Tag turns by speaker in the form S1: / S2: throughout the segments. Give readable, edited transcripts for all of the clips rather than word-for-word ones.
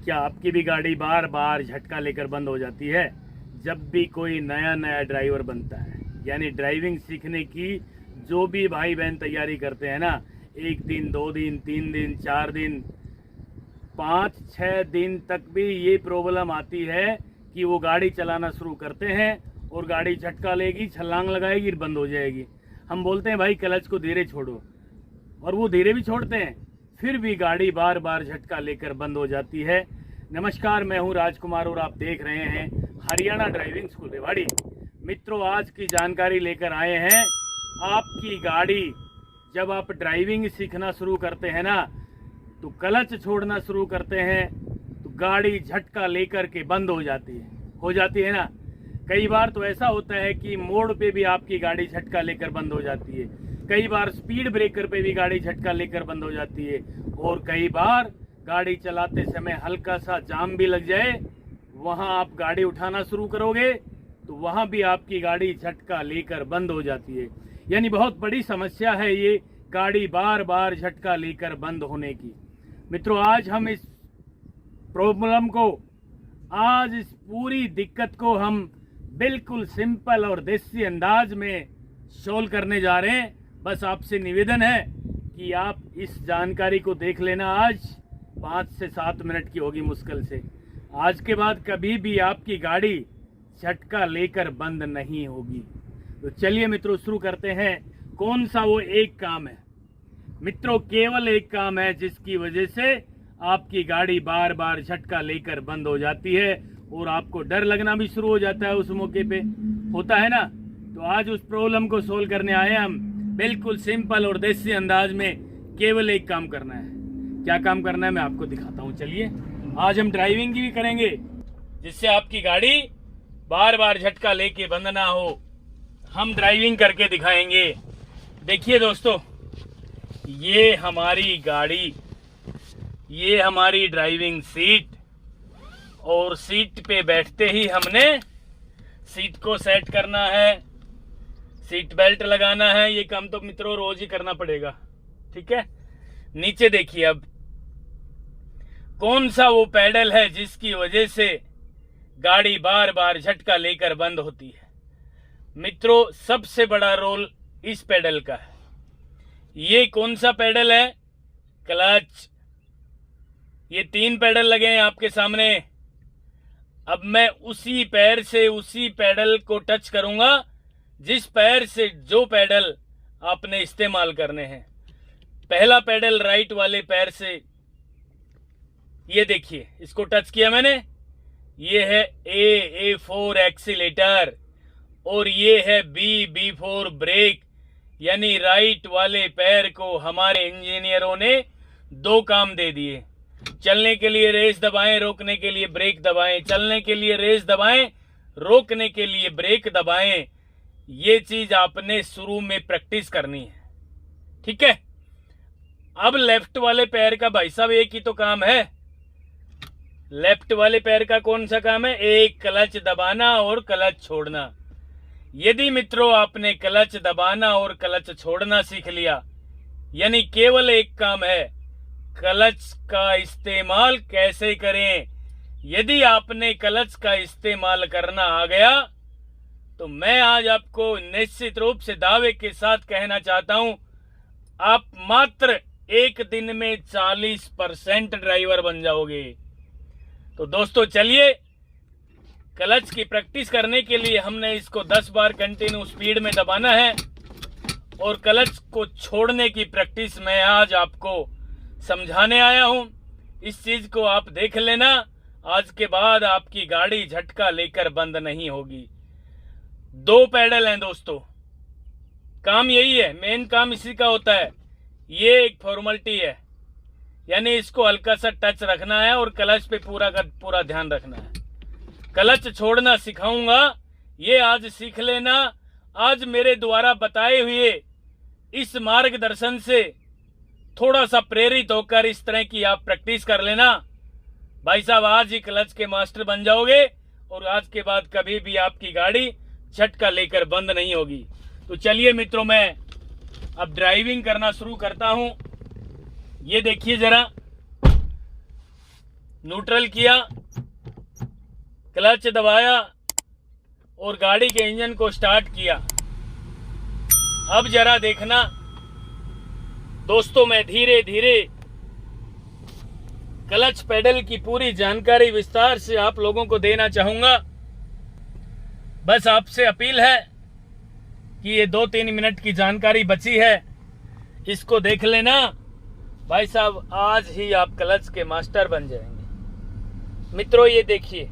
S1: क्या आपकी भी गाड़ी बार बार झटका लेकर बंद हो जाती है जब भी कोई नया ड्राइवर बनता है? यानी ड्राइविंग सीखने की जो भी भाई बहन तैयारी करते हैं ना, 1 दिन 2 दिन 3 दिन 4 दिन 5-6 दिन तक भी ये प्रॉब्लम आती है कि वो गाड़ी चलाना शुरू करते हैं और गाड़ी झटका लेगी, छलांग लगाएगी, बंद हो जाएगी। हम बोलते हैं भाई क्लच को धीरे छोड़ो, और वो धीरे भी छोड़ते हैं, फिर भी गाड़ी बार बार झटका लेकर बंद हो जाती है। नमस्कार, मैं हूं राजकुमार और आप देख रहे हैं हरियाणा ड्राइविंग स्कूल रेवाड़ी। मित्रों, आज की जानकारी लेकर आए हैं। आपकी गाड़ी जब आप ड्राइविंग सीखना शुरू करते हैं ना, तो क्लच छोड़ना शुरू करते हैं तो गाड़ी झटका लेकर के बंद हो जाती है ना। कई बार तो ऐसा होता है कि मोड़ पे भी आपकी गाड़ी झटका लेकर बंद हो जाती है, कई बार स्पीड ब्रेकर पे भी गाड़ी झटका लेकर बंद हो जाती है, और कई बार गाड़ी चलाते समय हल्का सा जाम भी लग जाए, वहां आप गाड़ी उठाना शुरू करोगे तो वहां भी आपकी गाड़ी झटका लेकर बंद हो जाती है। यानी बहुत बड़ी समस्या है ये गाड़ी बार बार झटका लेकर बंद होने की। मित्रों, आज हम इस प्रॉब्लम को, आज इस पूरी दिक्कत को हम बिल्कुल सिंपल और देसी अंदाज में सोल्व करने जा रहे हैं। बस आपसे निवेदन है कि आप इस जानकारी को देख लेना। आज 5 से 7 मिनट की होगी मुश्किल से। आज के बाद कभी भी आपकी गाड़ी झटका लेकर बंद नहीं होगी। तो चलिए मित्रों, शुरू करते हैं। कौन सा वो एक काम है? मित्रों, केवल एक काम है जिसकी वजह से आपकी गाड़ी बार बार झटका लेकर बंद हो जाती है और आपको डर लगना भी शुरू हो जाता है उस मौके पे, होता है ना। तो आज उस प्रॉब्लम को सोल्व करने आए हैं हम, बिल्कुल सिंपल और देसी अंदाज में। केवल एक काम करना है। क्या काम करना है मैं आपको दिखाता हूँ। चलिए, आज हम ड्राइविंग की भी करेंगे जिससे आपकी गाड़ी बार बार झटका लेके बंद ना हो। हम ड्राइविंग करके दिखाएंगे। देखिए दोस्तों, ये हमारी गाड़ी, ये हमारी ड्राइविंग सीट, और सीट पे बैठते ही हमने सीट को सेट करना है, सीट बेल्ट लगाना है। ये काम तो मित्रों रोज ही करना पड़ेगा, ठीक है। नीचे देखिए, अब कौन सा वो पैडल है जिसकी वजह से गाड़ी बार बार झटका लेकर बंद होती है? मित्रों, सबसे बड़ा रोल इस पैडल का है। ये कौन सा पैडल है? क्लच। ये 3 पैडल लगे हैं आपके सामने। अब मैं उसी पैर से उसी पैडल को टच करूंगा जिस पैर से जो पैडल आपने इस्तेमाल करने हैं। पहला पैडल राइट वाले पैर से, ये देखिए, इसको टच किया मैंने। ये है A4 एक्सीलेटर और ये है B4 ब्रेक। यानी राइट वाले पैर को हमारे इंजीनियरों ने 2 काम दे दिए। चलने के लिए रेस दबाएं, रोकने के लिए ब्रेक दबाएं। चलने के लिए रेस दबाएं, रोकने के लिए ब्रेक दबाएं। ये चीज आपने शुरू में प्रैक्टिस करनी है, ठीक है। अब लेफ्ट वाले पैर का भाई साहब एक ही तो काम है। लेफ्ट वाले पैर का कौन सा काम है? एक क्लच दबाना और क्लच छोड़ना। यदि मित्रों आपने क्लच दबाना और क्लच छोड़ना सीख लिया, यानी केवल एक काम है, क्लच का इस्तेमाल कैसे करें। यदि आपने क्लच का इस्तेमाल करना आ गया तो मैं आज आपको निश्चित रूप से दावे के साथ कहना चाहता हूं, आप मात्र 1 दिन में 40% ड्राइवर बन जाओगे। तो दोस्तों चलिए, क्लच की प्रैक्टिस करने के लिए हमने इसको 10 बार कंटिन्यू स्पीड में दबाना है, और क्लच को छोड़ने की प्रैक्टिस मैं आज आपको समझाने आया हूं। इस चीज को आप देख लेना। आज के बाद आपकी गाड़ी झटका लेकर बंद नहीं होगी। 2 पैडल हैं दोस्तों, काम यही है, मेन काम इसी का होता है। ये एक फॉर्मेलिटी है, यानी इसको हल्का सा टच रखना है और क्लच पे पूरा का पूरा ध्यान रखना है। क्लच छोड़ना सिखाऊंगा, ये आज सीख लेना। आज मेरे द्वारा बताए हुए इस मार्गदर्शन से थोड़ा सा प्रेरित होकर इस तरह की आप प्रैक्टिस कर लेना। भाई साहब, आज ही क्लच के मास्टर बन जाओगे और आज के बाद कभी भी आपकी गाड़ी झटका लेकर बंद नहीं होगी। तो चलिए मित्रों, मैं अब ड्राइविंग करना शुरू करता हूं। ये देखिए जरा, न्यूट्रल किया, क्लच दबाया और गाड़ी के इंजन को स्टार्ट किया। अब जरा देखना दोस्तों, मैं धीरे धीरे क्लच पेडल की पूरी जानकारी विस्तार से आप लोगों को देना चाहूंगा। बस आपसे अपील है कि ये 2-3 मिनट की जानकारी बची है, इसको देख लेना भाई साहब, आज ही आप क्लच के मास्टर बन जाएंगे। मित्रों ये देखिए,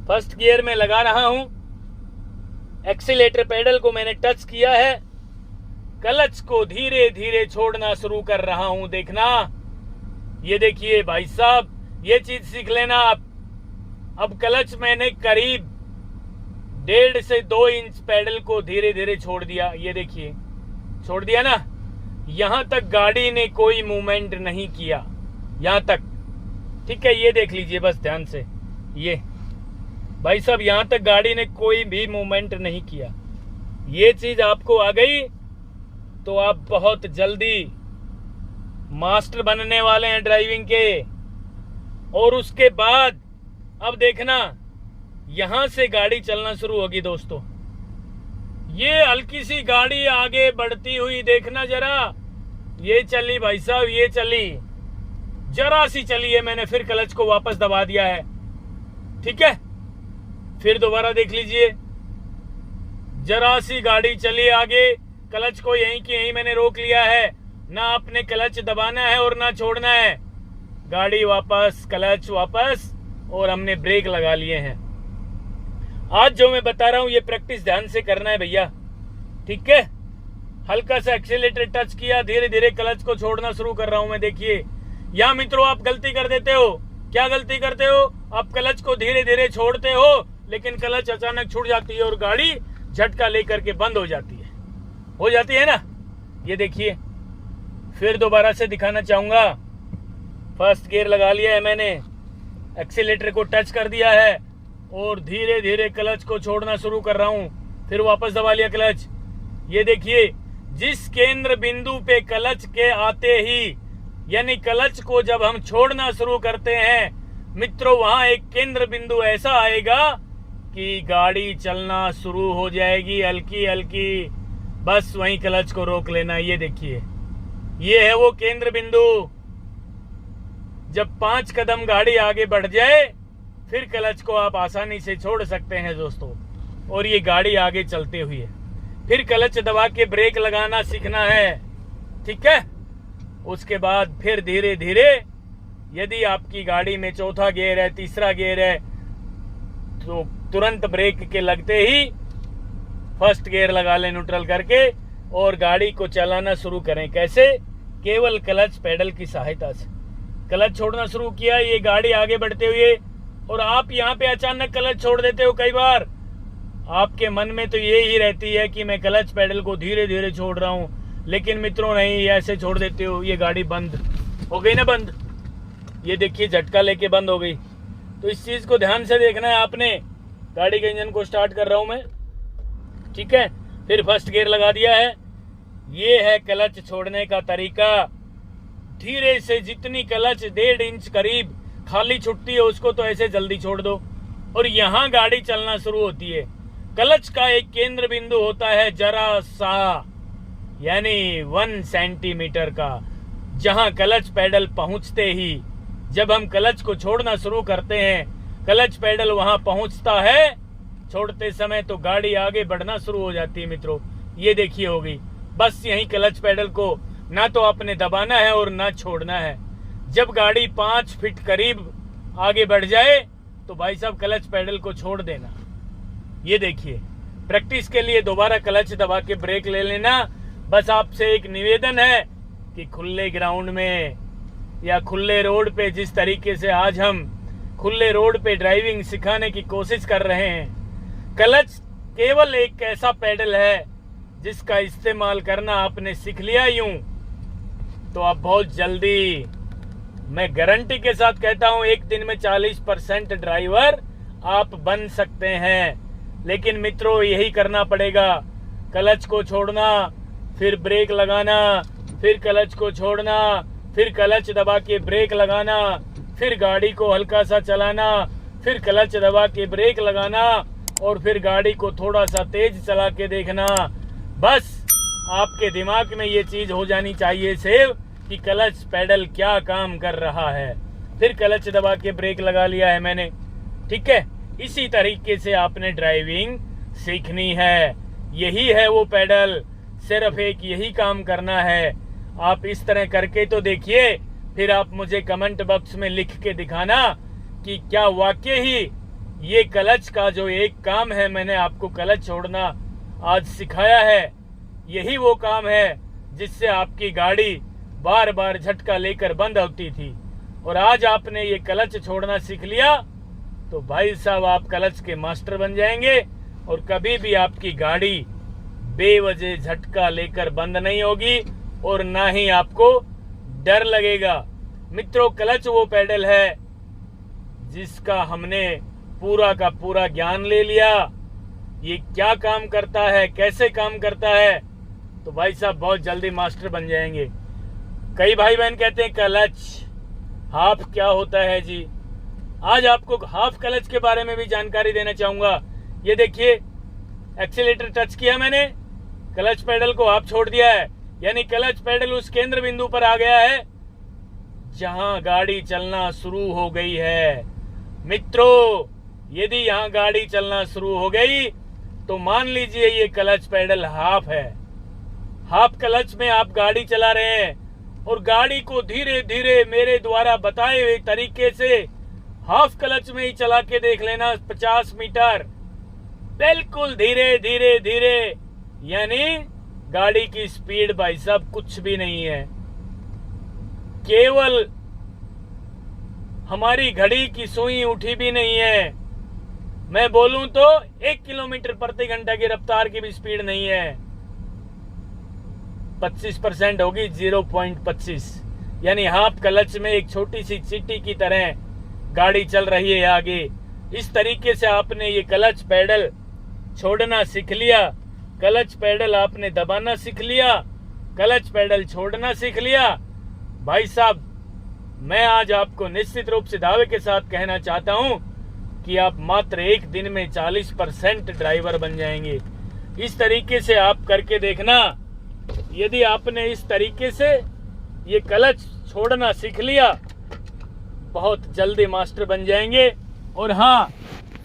S1: फर्स्ट गियर में लगा रहा हूं, एक्सीलेटर पेडल को मैंने टच किया है, क्लच को धीरे धीरे छोड़ना शुरू कर रहा हूं। देखना, ये देखिए भाई साहब, ये चीज सीख लेना आप। अब क्लच मैंने करीब 1.5 से 2 इंच पेडल को धीरे धीरे छोड़ दिया। ये देखिए, छोड़ दिया ना, यहां तक गाड़ी ने कोई मूवमेंट नहीं किया, यहां तक, ठीक है। ये देख लीजिए बस ध्यान से, ये भाई साहब यहां तक गाड़ी ने कोई भी मूवमेंट नहीं किया। ये चीज आपको आ गई तो आप बहुत जल्दी मास्टर बनने वाले हैं ड्राइविंग के। और उसके बाद अब देखना, यहां से गाड़ी चलना शुरू होगी दोस्तों। ये हल्की सी गाड़ी आगे बढ़ती हुई देखना जरा, ये चली भाई साहब, ये चली, जरा सी चली है, मैंने फिर क्लच को वापस दबा दिया है, ठीक है। फिर दोबारा देख लीजिए, जरा सी गाड़ी चली आगे, क्लच को यहीं की यहीं मैंने रोक लिया है, ना आपने क्लच दबाना है और ना छोड़ना है, गाड़ी वापस, क्लच वापस, और हमने ब्रेक लगा लिए हैं। आज जो मैं बता रहा हूं ये प्रैक्टिस ध्यान से करना है भैया, ठीक है। हल्का सा एक्सीलेटर टच किया, धीरे धीरे क्लच को छोड़ना शुरू कर रहा हूं मैं। देखिए यहां मित्रों आप गलती कर देते हो। क्या गलती करते हो? आप क्लच को धीरे धीरे छोड़ते हो, लेकिन क्लच अचानक छूट जाती है और गाड़ी झटका लेकर के बंद हो जाती है ना। ये देखिए, फिर दोबारा से दिखाना चाहूंगा। फर्स्ट गियर लगा लिया है मैंने, एक्सीलेटर को टच कर दिया है और धीरे धीरे क्लच को छोड़ना शुरू कर रहा हूं, फिर वापस दबा लिया क्लच। ये देखिए, जिस केंद्र बिंदु पे क्लच के आते ही, यानी क्लच को जब हम छोड़ना शुरू करते हैं मित्रों, वहां एक केंद्र बिंदु ऐसा आएगा कि गाड़ी चलना शुरू हो जाएगी हल्की हल्की, बस वहीं क्लच को रोक लेना। ये देखिए, ये है वो केंद्र बिंदु। जब 5 कदम गाड़ी आगे बढ़ जाए फिर क्लच को आप आसानी से छोड़ सकते हैं दोस्तों, और ये गाड़ी आगे चलते हुए। फिर क्लच दबा के ब्रेक लगाना सीखना है, ठीक है। उसके बाद फिर धीरे धीरे, यदि आपकी गाड़ी में चौथा गियर है, तीसरा गियर है, तो तुरंत ब्रेक के लगते ही फर्स्ट गियर लगा लें न्यूट्रल करके, और गाड़ी को चलाना शुरू करें। कैसे? केवल क्लच पेडल की सहायता से। क्लच छोड़ना शुरू किया, ये गाड़ी आगे बढ़ते हुए, और आप यहाँ पे अचानक क्लच छोड़ देते हो। कई बार आपके मन में तो ये ही रहती है कि मैं क्लच पेडल को धीरे धीरे छोड़ रहा हूँ, लेकिन मित्रों नहीं, ऐसे छोड़ देते हो, ये गाड़ी बंद हो गई ना, बंद। ये देखिए झटका लेके बंद हो गई। तो इस चीज को ध्यान से देखना है आपने। गाड़ी के इंजन को स्टार्ट कर रहा हूं मैं, ठीक है। फिर फर्स्ट गियर लगा दिया है। ये है क्लच छोड़ने का तरीका। धीरे से, जितनी क्लच 1.5 इंच करीब खाली छुटती है उसको तो ऐसे जल्दी छोड़ दो, और यहां गाड़ी चलना शुरू होती है। क्लच का एक केंद्र बिंदु होता है जरा सा, यानी 1 सेंटीमीटर का, जहां क्लच पेडल पहुंचते ही, जब हम क्लच को छोड़ना शुरू करते हैं, क्लच पेडल वहां पहुंचता है, छोड़ते समय तो गाड़ी आगे बढ़ना शुरू हो जाती है मित्रों। ये देखिए हो गई। बस यही क्लच पेडल को ना तो आपने दबाना है और ना छोड़ना है। जब गाड़ी 5 फीट करीब आगे बढ़ जाए तो भाई साहब क्लच पेडल को छोड़ देना। ये देखिए, प्रैक्टिस के लिए दोबारा क्लच दबा के ब्रेक ले लेना। बस आपसे एक निवेदन है कि खुले ग्राउंड में या खुले रोड पे, जिस तरीके से आज हम खुले रोड पे ड्राइविंग सिखाने की कोशिश कर रहे हैं, क्लच केवल एक ऐसा पेडल है जिसका इस्तेमाल करना आपने सीख लिया यूं, तो आप बहुत जल्दी, मैं गारंटी के साथ कहता हूं, एक दिन में 40% ड्राइवर आप बन सकते हैं। लेकिन मित्रों यही करना पड़ेगा, क्लच को छोड़ना, फिर ब्रेक लगाना, फिर क्लच को छोड़ना, फिर क्लच दबा के ब्रेक लगाना, फिर गाड़ी को हल्का सा चलाना, फिर क्लच दबा के ब्रेक लगाना और फिर गाड़ी को थोड़ा सा तेज चला के देखना। बस आपके दिमाग में ये चीज हो जानी चाहिए सेव कि क्लच पेडल क्या काम कर रहा है। फिर क्लच दबा के ब्रेक लगा लिया है मैंने, ठीक है। इसी तरीके से आपने ड्राइविंग सीखनी है। यही है वो पेडल, सिर्फ एक यही काम करना है। आप इस तरह करके तो देखिए, फिर आप मुझे कमेंट बॉक्स में लिख के दिखाना कि क्या वाकई ही ये क्लच का जो एक काम है, मैंने आपको क्लच छोड़ना आज सिखाया है, यही वो काम है जिससे आपकी गाड़ी बार बार झटका लेकर बंद होती थी। और आज आपने ये क्लच छोड़ना सीख लिया तो भाई साहब आप क्लच के मास्टर बन जाएंगे और कभी भी आपकी गाड़ी बेवजह झटका लेकर बंद नहीं होगी और ना ही आपको डर लगेगा। मित्रों, क्लच वो पेडल है जिसका हमने पूरा का पूरा ज्ञान ले लिया। ये क्या काम करता है, कैसे काम करता है, तो भाई साहब बहुत जल्दी मास्टर बन जाएंगे। कई भाई बहन कहते हैं क्लच हाफ क्या होता है जी। आज आपको हाफ क्लच के बारे में भी जानकारी देना चाहूंगा। ये देखिए, एक्सीलेटर टच किया मैंने, क्लच पेडल को हाफ छोड़ दिया है, यानी क्लच पेडल उस केंद्र बिंदु पर आ गया है जहां गाड़ी चलना शुरू हो गई है। मित्रों, यदि यहां गाड़ी चलना शुरू हो गई तो मान लीजिए ये क्लच पेडल हाफ है। हाफ क्लच में आप गाड़ी चला रहे हैं और गाड़ी को धीरे धीरे मेरे द्वारा बताए हुए तरीके से हाफ क्लच में ही चला के देख लेना। 50 मीटर बिल्कुल धीरे धीरे धीरे, यानी गाड़ी की स्पीड भाई साहब कुछ भी नहीं है। केवल हमारी घड़ी की सुई उठी भी नहीं है। मैं बोलूं तो 1 किलोमीटर प्रति घंटा की रफ्तार की भी स्पीड नहीं है। 25% होगी, 0.25, यानी हाफ क्लच में एक छोटी सी चींटी की तरह गाड़ी चल रही है आगे। इस तरीके से आपने ये क्लच पेडल छोड़ना सीख लिया, क्लच पेडल आपने दबाना सीख लिया, क्लच पेडल छोड़ना सीख लिया। भाई साहब, मैं आज आपको निश्चित रूप से दावे के साथ कहना चाहता हूं कि आप मात्र एक दिन में 40% ड्राइवर बन जाएंगे। इस तरीके से आप करके देखना। यदि आपने इस तरीके से ये क्लच छोड़ना सीख लिया, बहुत जल्दी मास्टर बन जाएंगे। और हाँ,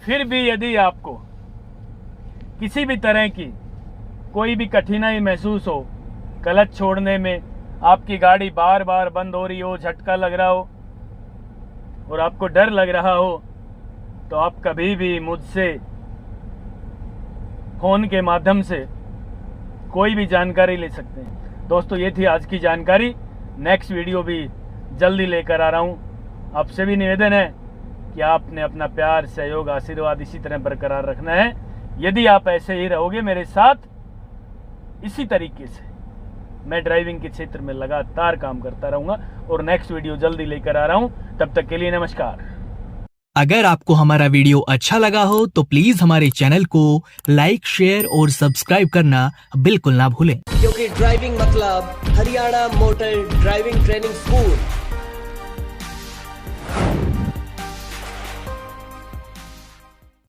S1: फिर भी यदि आपको किसी भी तरह की कोई भी कठिनाई महसूस हो क्लच छोड़ने में, आपकी गाड़ी बार बार बंद हो रही हो, झटका लग रहा हो और आपको डर लग रहा हो, तो आप कभी भी मुझसे फोन के माध्यम से कोई भी जानकारी ले सकते हैं। दोस्तों, ये थी आज की जानकारी। नेक्स्ट वीडियो भी जल्दी लेकर आ रहा हूँ। आपसे भी निवेदन है कि आपने अपना प्यार, सहयोग, आशीर्वाद इसी तरह बरकरार रखना है। यदि आप ऐसे ही रहोगे मेरे साथ, इसी तरीके से मैं ड्राइविंग के क्षेत्र में लगातार काम करता रहूंगा और नेक्स्ट वीडियो जल्दी लेकर आ रहा हूं। तब तक के लिए नमस्कार।
S2: अगर आपको हमारा वीडियो अच्छा लगा हो तो प्लीज हमारे चैनल को लाइक, शेयर और सब्सक्राइब करना बिल्कुल ना भूलें,
S3: क्योंकि ड्राइविंग मतलब Haryana motor driving training school.